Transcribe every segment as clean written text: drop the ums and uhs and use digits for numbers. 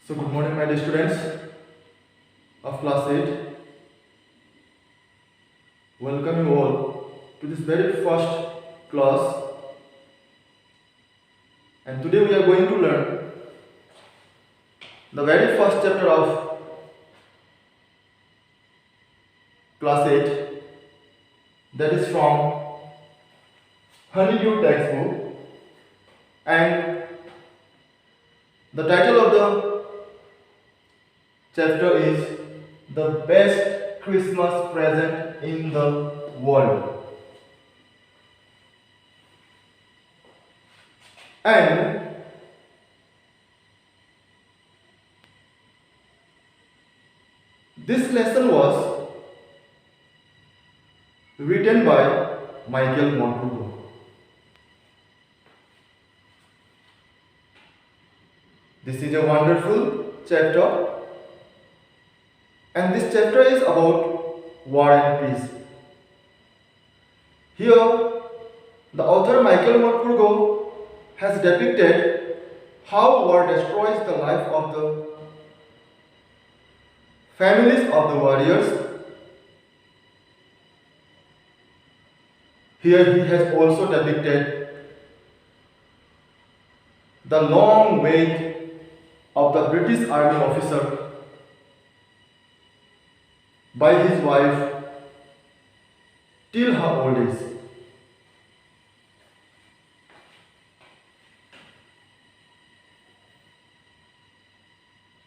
So good morning my dear students of class 8. Welcome you all to this very first class, and today we are going to learn the very first chapter of class 8, that is from Honeydew textbook, and the title of the chapter is The Best Christmas Present in the World. And this lesson was written by Michael Morpurgo. This is a wonderful chapter, and this chapter is about war and peace. Here, the author Michael Morpurgo has depicted how war destroys the life of the families of the warriors. Here he has also depicted the long wait of the British army officer by his wife till her old age.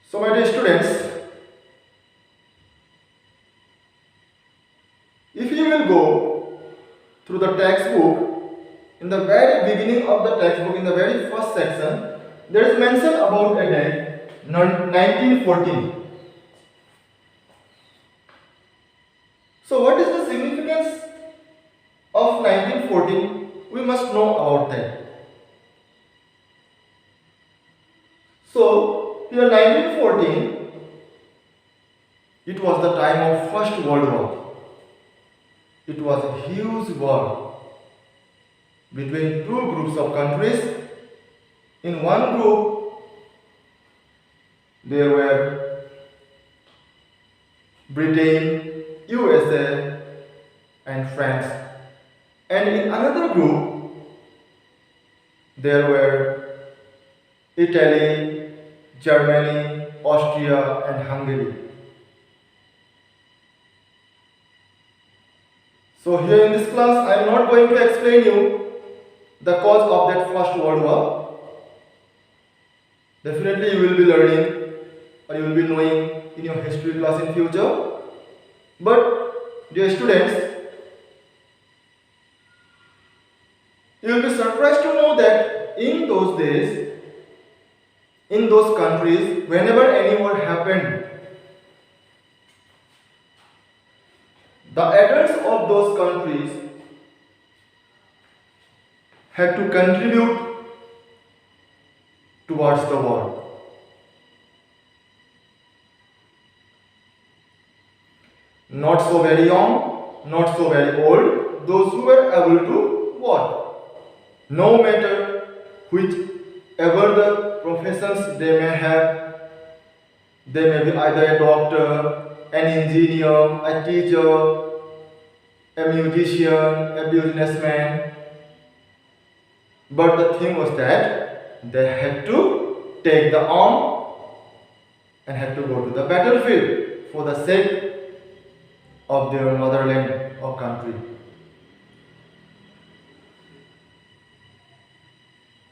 So my dear students, if you will go through the textbook, in the very beginning of the textbook, in the very first section, there is mention about a date 1914. So what is the significance of 1914? We must know about that. So here 1914, it was the time of First World War. It was a huge war between two groups of countries. In one group, there were Britain, USA, and France. And in another group, there were Italy, Germany, Austria, and Hungary. So here in this class, I am not going to explain you the cause of that First World War. Definitely you will be learning or you will be knowing in your history class in future. But dear students, you will be surprised to know that in those days, in those countries, whenever any war happened, the adults of those countries had to contribute towards the war. Not so very young, not so very old, those who were able to what? No matter whichever the professions they may have, they may be either a doctor, an engineer, a teacher, a musician, a businessman. But the thing was that they had to take the arm and had to go to the battlefield for the sake of their motherland or country.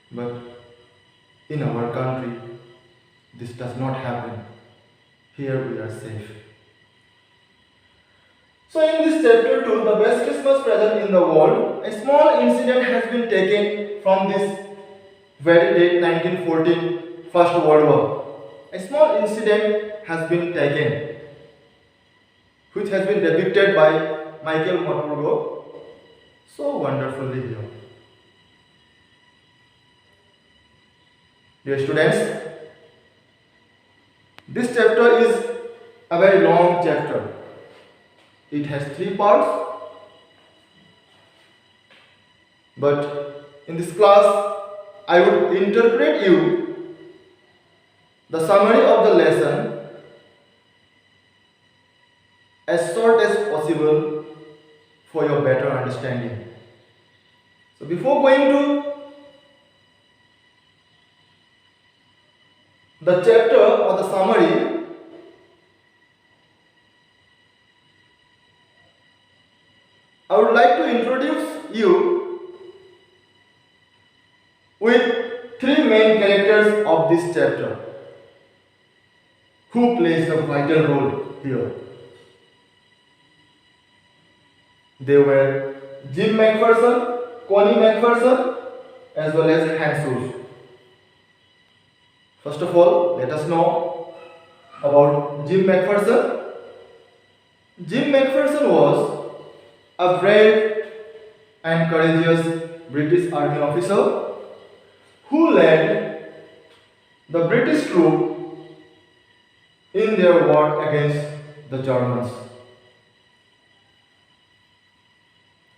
But in our country, this does not happen. Here we are safe. So in this chapter 2, the best Christmas present in the world, a small incident has been taken from this very date 1914, First World War. A small incident has been taken, which has been depicted by Michael Morpurgo so wonderfully here. Dear students, this chapter is a very long chapter. It has 3 parts, but in this class I would interpret you the summary of the lesson as short as possible for your better understanding. So before going to the chapter or the summary, I would like to introduce you with three main characters of this chapter who plays a vital role here. They were Jim McPherson, Connie McPherson, as well as Hans Wolf. First of all, let us know about Jim McPherson. Jim McPherson was a brave and courageous British Army officer who led the British troops in their war against the Germans.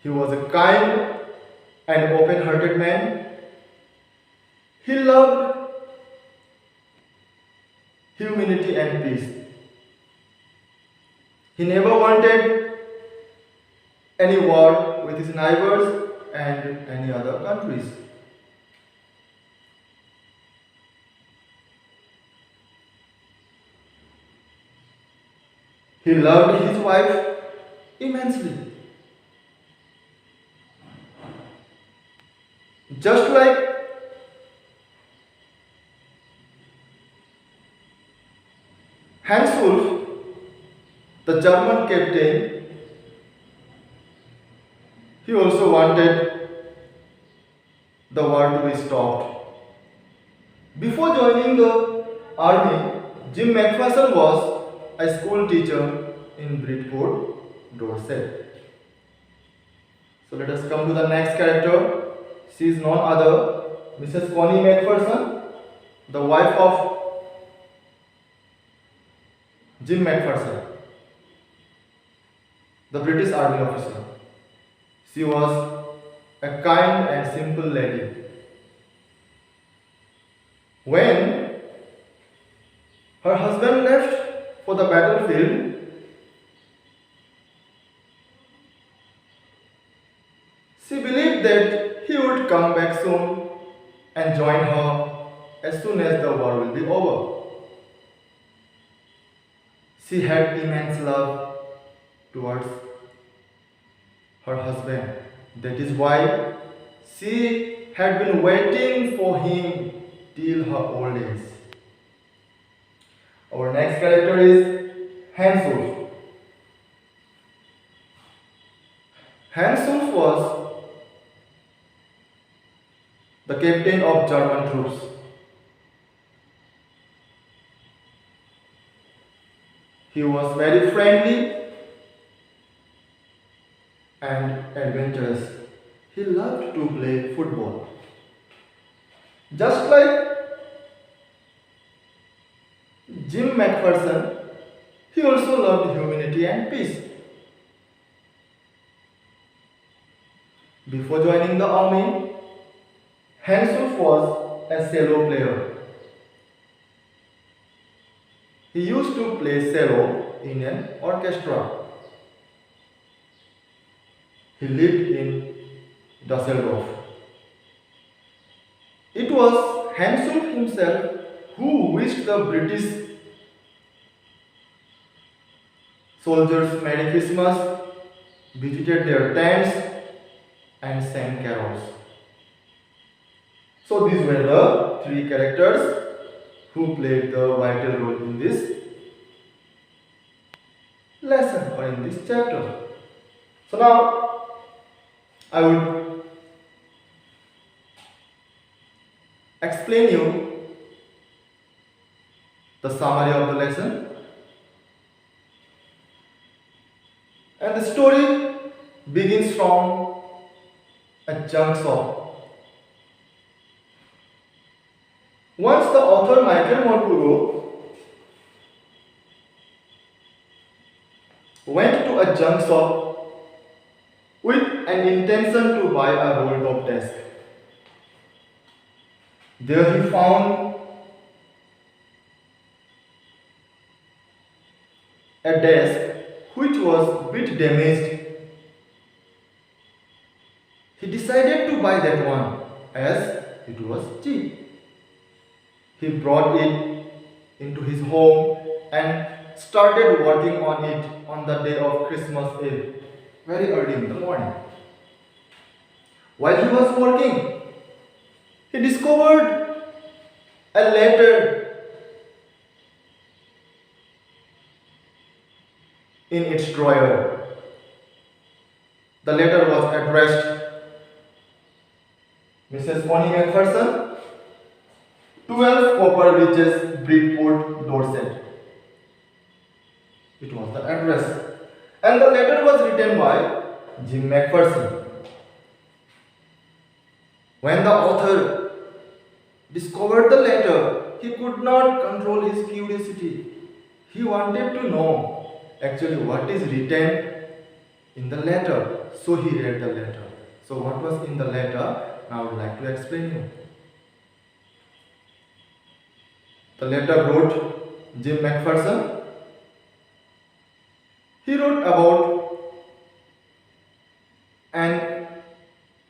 He was a kind and open-hearted man. He loved humanity and peace. He never wanted any war with his neighbors and any other countries. He loved his wife immensely. Just like Hans Wolf, the German captain, he also wanted the war to be stopped. Before joining the army, Jim McPherson was a school teacher in Bridport, Dorset. So let us come to the next character. She is none other Mrs. Connie McPherson, the wife of Jim McPherson, the British Army officer. She was a kind and simple lady. When her husband left for the battlefield, she believed that he would come back soon and join her as soon as the war will be over. She had immense love towards her husband. That is why she had been waiting for him till her old age. Our next character is Hans Wolf. Hans Wolf was the captain of German troops. He was very friendly and adventurous. He loved to play football. Just like Jim McPherson, he also loved humanity and peace. Before joining the army, Hans Wolf was a cello player. He used to play cello in an orchestra. He lived in Dusseldorf. It was Hans Wolf himself who wished the British soldiers Merry Christmas, visited their tents, and sang carols. So these were the three characters who played the vital role in this lesson or in this chapter. So now I will explain you the summary of the lesson. And the story begins from a junk shop. Once the author Michael Morpurgo went to a junk shop with an intention to buy a roll-top desk. There he found a desk which was a bit damaged. He decided to buy that one as it was cheap. He brought it into his home and started working on it on the day of Christmas Eve, very early in the morning. While he was working, he discovered a letter in its drawer. The letter was addressed Mrs. Connie MacPherson, 12 Copper Beaches, Bridport, Dorset. It was the address. And the letter was written by Jim MacPherson. When the author discovered the letter, he could not control his curiosity. He wanted to know actually what is written in the letter. So he read the letter. So what was in the letter? Now I would like to explain you. The letter wrote Jim MacPherson. He wrote about an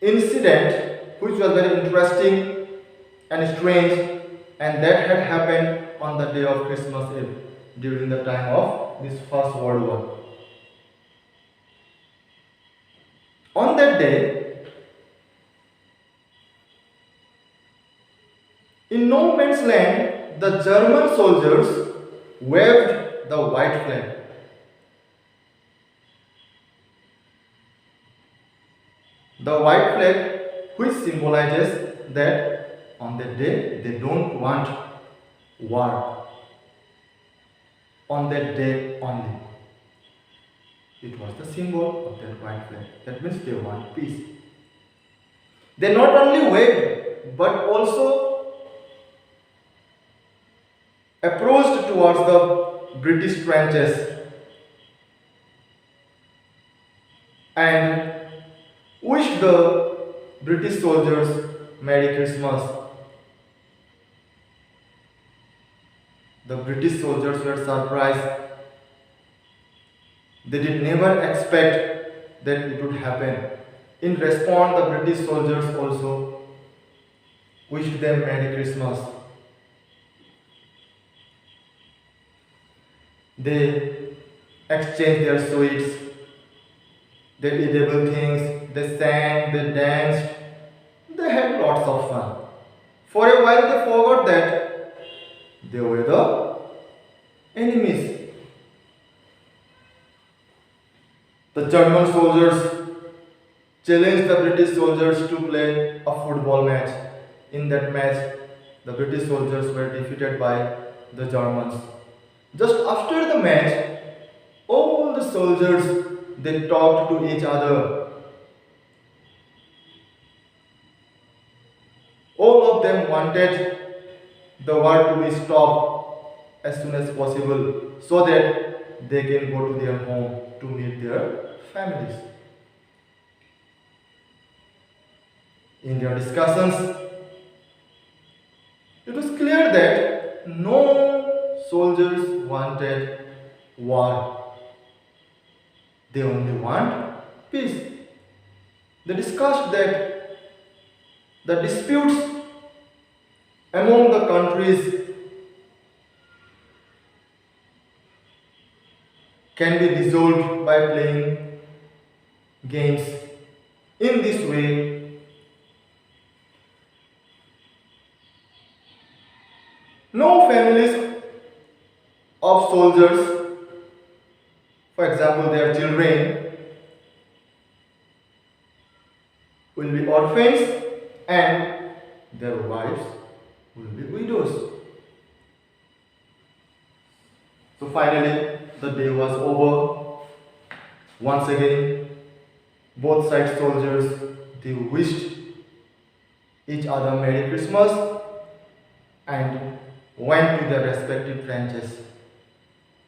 incident which was very interesting and strange, and that had happened on the day of Christmas Eve during the time of this First World War. On that day, in no man's land, the German soldiers waved the white flag. The white flag, which symbolizes that on that day they don't want war. On that day only. It was the symbol of that white flag. That means they want peace. They not only waved but also approached towards the British trenches and wished the British soldiers Merry Christmas. The British soldiers were surprised. They did never expect that it would happen. In response, the British soldiers also wished them Merry Christmas. They exchanged their sweets, their edible things, they sang, they danced, they had lots of fun. For a while they forgot that they were the enemies. The German soldiers challenged the British soldiers to play a football match. In that match, the British soldiers were defeated by the Germans. Just after the match, all the soldiers they talked to each other. All of them wanted the war to be stopped as soon as possible so that they can go to their home to meet their families. In their discussions, it was clear that no soldiers wanted war. They only want peace. They discussed that the disputes among the countries can be resolved by playing games. In this way, no families of soldiers, for example their children, will be orphans and their wives will be widows. So finally the day was over. Once again both sides soldiers they wished each other Merry Christmas and went to their respective trenches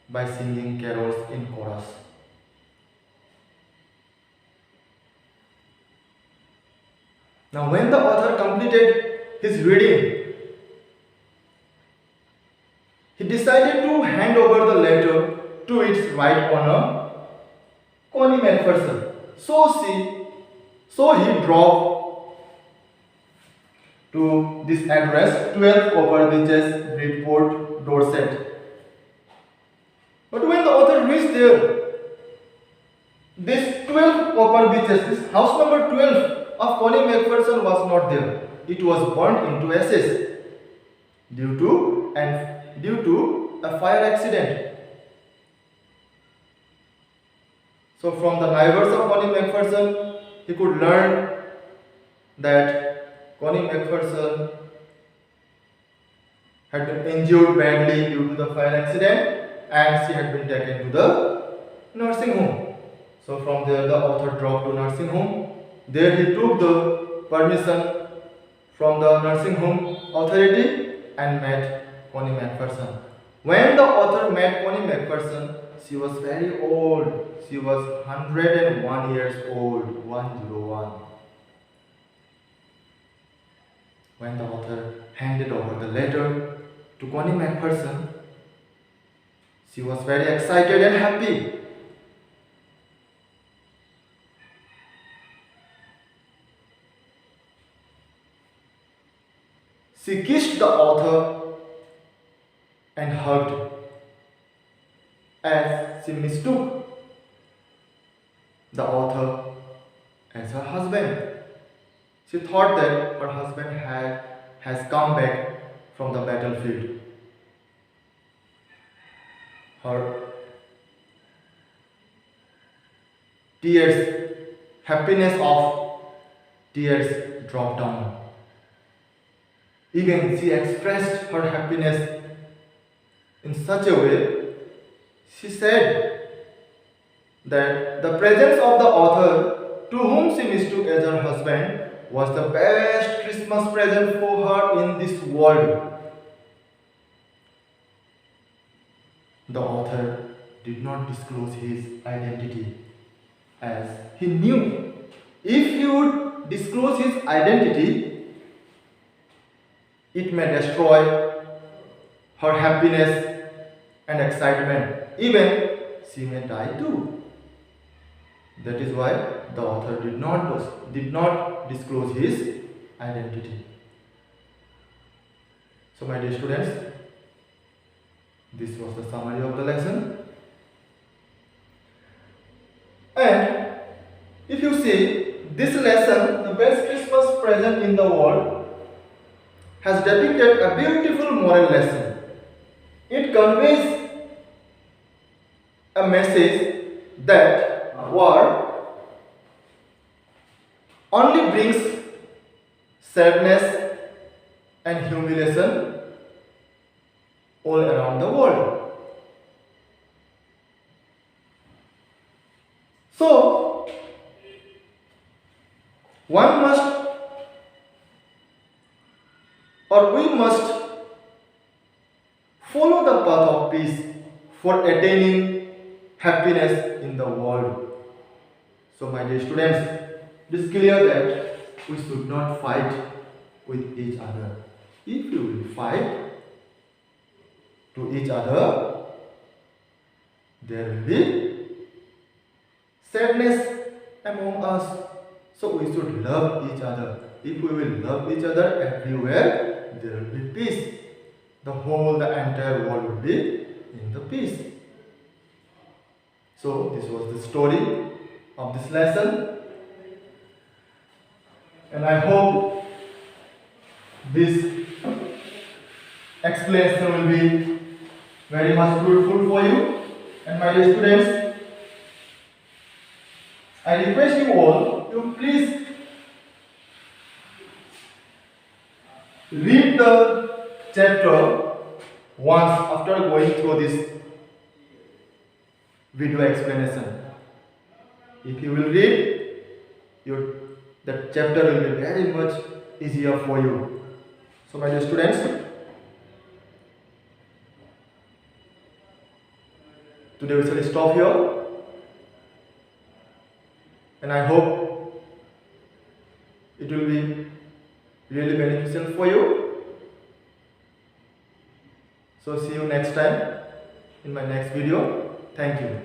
by singing carols in chorus. Now when the author completed his reading, he decided to hand over the letter to its drove to this address, 12 Copper Beaches, Bridport, Dorset. But when the author reached there, this 12 Copper Beaches, this house number 12 of Connie Macpherson was not there. It was burned into ashes due to a fire accident. So from the neighbors of Connie Macpherson, he could learn that Connie Macpherson had been injured badly due to the fire accident and she had been taken to the nursing home. So from there the author drove to nursing home. There he took the permission from the nursing home authority and met Connie Macpherson. When the author met Connie Macpherson, she was very old. She was 101 years old, 101. When the author handed over the letter to Connie Macpherson, she was very excited and happy. She kissed the author and hugged as she mistook the author as her husband. She thought that her husband has come back from the battlefield. Her tears, happiness of tears dropped down. Even she expressed her happiness in such a way, she said that the presence of the author, to whom she mistook as her husband, was the best Christmas present for her in this world. The author did not disclose his identity, as he knew if he would disclose his identity, it may destroy her happiness and excitement. Even she may die too. That is why the author did not disclose his identity. So my dear students, this was the summary of the lesson. And if you see, this lesson, the best Christmas present in the world, has depicted a beautiful moral lesson. It conveys a message that war only brings sadness and humiliation all around the world. So, we must follow the path of peace for attaining happiness in the world. So my dear students, it is clear that we should not fight with each other. If you will fight to each other, there will be sadness among us. So we should love each other. If we will love each other everywhere, there will be peace. The entire world will be in the peace. So this was the story of this lesson. And I hope this explanation will be very much fruitful for you. And my dear students, I request you all to please read the chapter once after going through this video explanation. If you will read, that chapter will be very much easier for you. So my dear students, today we shall stop here. And I hope it will be really beneficial for you. So see you next time in my next video. Thank you.